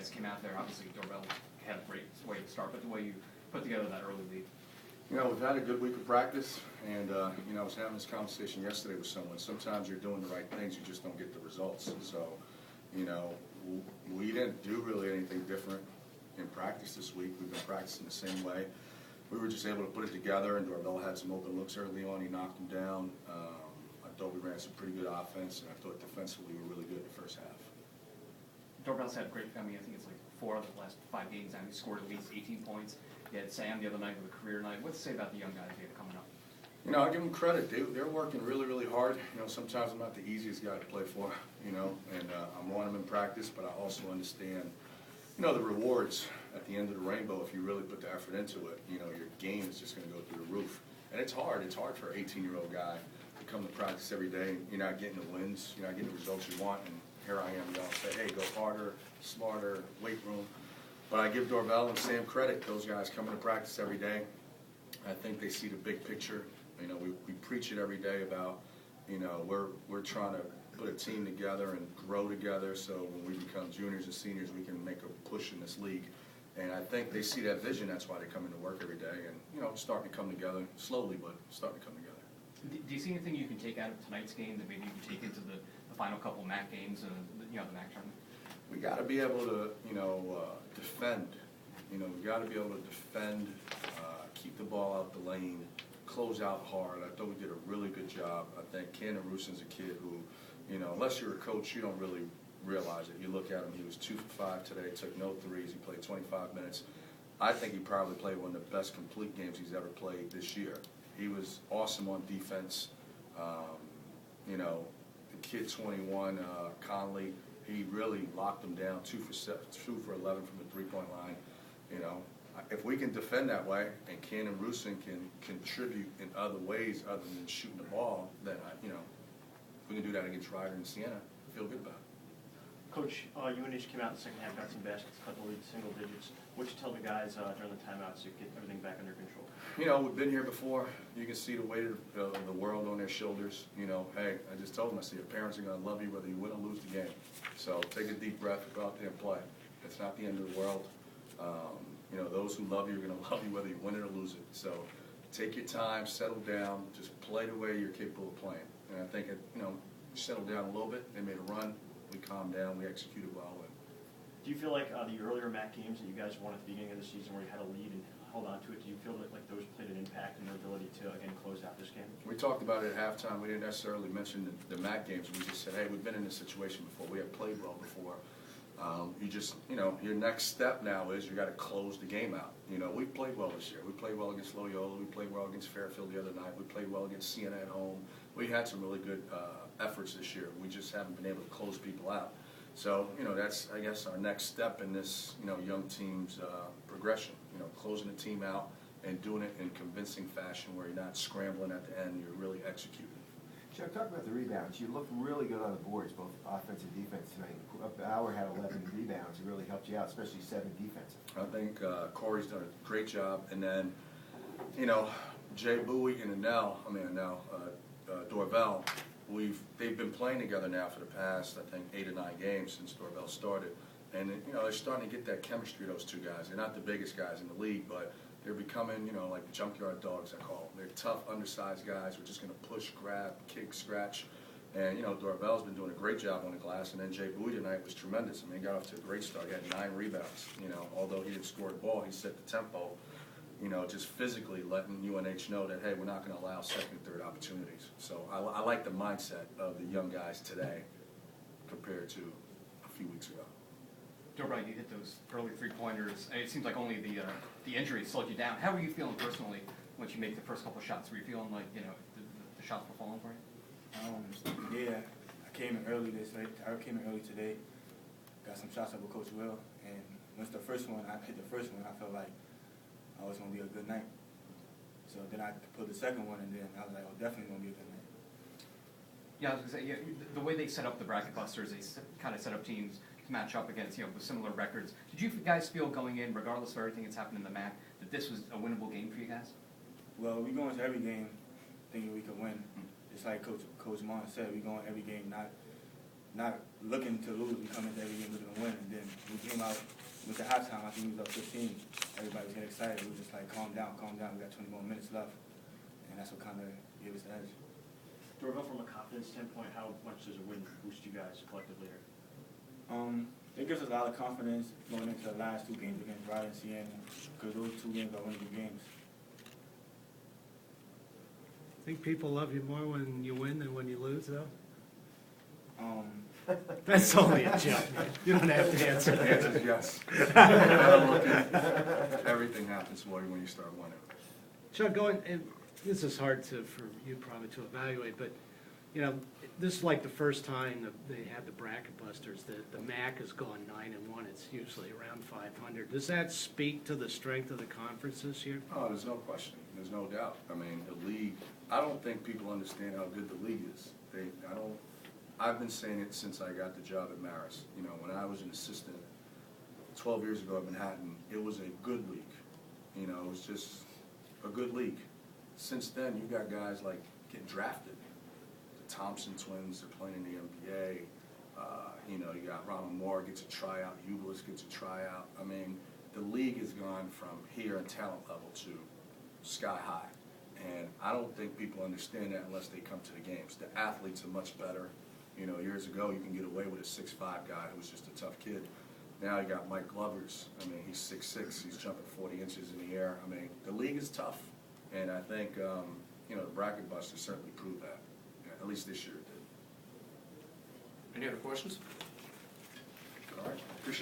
guys came out there. Obviously, Dorvell had a great way to start, but the way you put together that early lead. You know, we've had a good week of practice, and you know, I was having this conversation yesterday with someone. Sometimes you're doing the right things, you just don't get the results. So, you know, we didn't do really anything different in practice this week. We've been practicing the same way. We were just able to put it together, and Dorvell had some open looks early on. He knocked them down. I thought we ran some pretty good offense, and I thought defensively we were really good in the first half. Dorvell's had great, I think it's like 4 of the last 5 games, and he scored at least 18 points. He had Sam the other night with a career night. What to say about the young guys here coming up? You know, I give them credit. They're working really, really hard. You know, sometimes I'm not the easiest guy to play for, you know, and I'm on them in practice, but I also understand, you know, the rewards at the end of the rainbow if you really put the effort into it. You know, your game is just going to go through the roof. And it's hard. It's hard for an 18-year-old guy to come to practice every day, and you're not getting the wins, you're not getting the results you want, and here I am, y'all say, hey, go harder, smarter, weight room. But I give Dorvell and Sam credit. Those guys coming to practice every day. I think they see the big picture. You know, we preach it every day about, you know, we're trying to put a team together and grow together so when we become juniors and seniors, we can make a push in this league. And I think they see that vision. That's why they come into work every day. And, you know, it's starting to come together slowly, but starting to come together. Do you see anything you can take out of tonight's game that maybe you can take into the final couple MAC games and, you know, the MAC tournament? We got to be able to, you know, defend. You know, we got to be able to defend, keep the ball out the lane, close out hard. I thought we did a really good job. I think Ken Ruson's a kid who, you know, unless you're a coach, you don't really realize it. You look at him, he was 2 for 5 today, took no threes, he played 25 minutes. I think he probably played one of the best complete games he's ever played this year. He was awesome on defense. You know, the kid 21, Conley, he really locked him down, 2 for 11 from the three-point line. You know, if we can defend that way and Ken and Rusin can contribute in other ways other than shooting the ball, then, you know, if we can do that against Ryder and Siena, I feel good about it. Coach, UNH came out in the second half, got some baskets, cut the lead single digits. What you tell the guys during the timeouts to get everything back under control? You know, we've been here before. You can see the weight of the world on their shoulders. You know, hey, I just told them, I said, your parents are going to love you whether you win or lose the game. So take a deep breath, go out there and play. It's not the end of the world. You know, those who love you are going to love you whether you win it or lose it. So take your time, settle down, just play the way you're capable of playing. And I think, you know, settled down a little bit. They made a run. We calmed down. We executed well. Do you feel like the earlier MAC games that you guys won at the beginning of the season where you had a lead and held on to it, do you feel that like those played an impact in their ability to, again, close out this game? We talked about it at halftime. We didn't necessarily mention the MAC games. We just said, hey, we've been in this situation before. We have played well before. You just, you know, your next step now is you got to close the game out. You know, we played well this year. We played well against Loyola. We played well against Fairfield the other night. We played well against Siena at home. We had some really good efforts this year. We just haven't been able to close people out. So, you know, that's, I guess, our next step in this, you know, young team's progression. You know, closing the team out and doing it in convincing fashion where you're not scrambling at the end, you're really executing. Chuck, talk about the rebounds. You looked really good on the boards, both offense and defense tonight. Bauer had 11 rebounds. It really helped you out, especially 7 defensive. I think Corey's done a great job. And then, you know, Jay Bowie and Dorvell, they've been playing together now for the past, I think, 8 or 9 games since Dorvell started. And, you know, they're starting to get that chemistry, those two guys. They're not the biggest guys in the league, but they're becoming, you know, like junkyard dogs, I call them. They're tough, undersized guys. We're just going to push, grab, kick, scratch. And, you know, Dorvell's been doing a great job on the glass. And then Jay Bowie tonight was tremendous. I mean, he got off to a great start. He had 9 rebounds. You know, although he didn't score the ball, he set the tempo, you know, just physically letting UNH know that, hey, we're not going to allow second and third opportunities. So I like the mindset of the young guys today compared to a few weeks ago. Dorvell, you hit those early three-pointers. It seems like only the injury slowed you down. How were you feeling personally once you make the first couple shots? Were you feeling like, you know, the shots were falling for you? Yeah, I came in early today. Got some shots up with Coach Will, and once I hit the first one, I felt like it was going to be a good night. So then I put the second one, and then I was like, oh, definitely going to be a good night. Yeah, I was going to say, yeah, the way they set up the bracket busters, they kind of set up teams to match up against, you know, with similar records. Did you guys feel going in, regardless of everything that's happened in the MAC, that this was a winnable game for you guys? Well, we go into every game thinking we could win. Just like Coach Mon said, we go into every game not not looking to lose. We come into every game looking to win, and then we came out with the halftime. I think we was up 15. Everybody was getting excited. We were just like, calm down, calm down. We got 20 more minutes left, and that's what kind of gave us the edge. Dorvell, from a confidence standpoint, how much does a win boost you guys collectively here? It gives us a lot of confidence going into the last two games against Raleigh and Siena, because those two games are winnable games. Think people love you more when you win than when you lose, though? That's only a joke. You don't have to answer The that. answer is yes. Everything happens for you when you start winning. Chuck, and this is hard for you probably to evaluate, but, you know, this is like the first time that they had the bracket busters. The MAC has gone 9-1. It's usually around 500. Does that speak to the strength of the conference this year? Oh, there's no question. There's no doubt. I mean, the league, I don't think people understand how good the league is. I've been saying it since I got the job at Marist. You know, when I was an assistant 12 years ago at Manhattan, it was a good league. You know, it was just a good league. Since then, you got guys like getting drafted. The Thompson twins are playing in the NBA. You know, you got Ronald Moore gets a tryout. Hublis gets a tryout. I mean, the league has gone from here in talent level to sky high. And I don't think people understand that unless they come to the games. The athletes are much better. You know, years ago, you can get away with a 6'5" guy who was just a tough kid. Now you got Mike Glovers. I mean, he's 6'6". He's jumping 40 inches in the air. I mean, the league is tough. And I think, you know, the bracket busters certainly proved that. Yeah, at least this year it did. Any other questions? All right, appreciate it.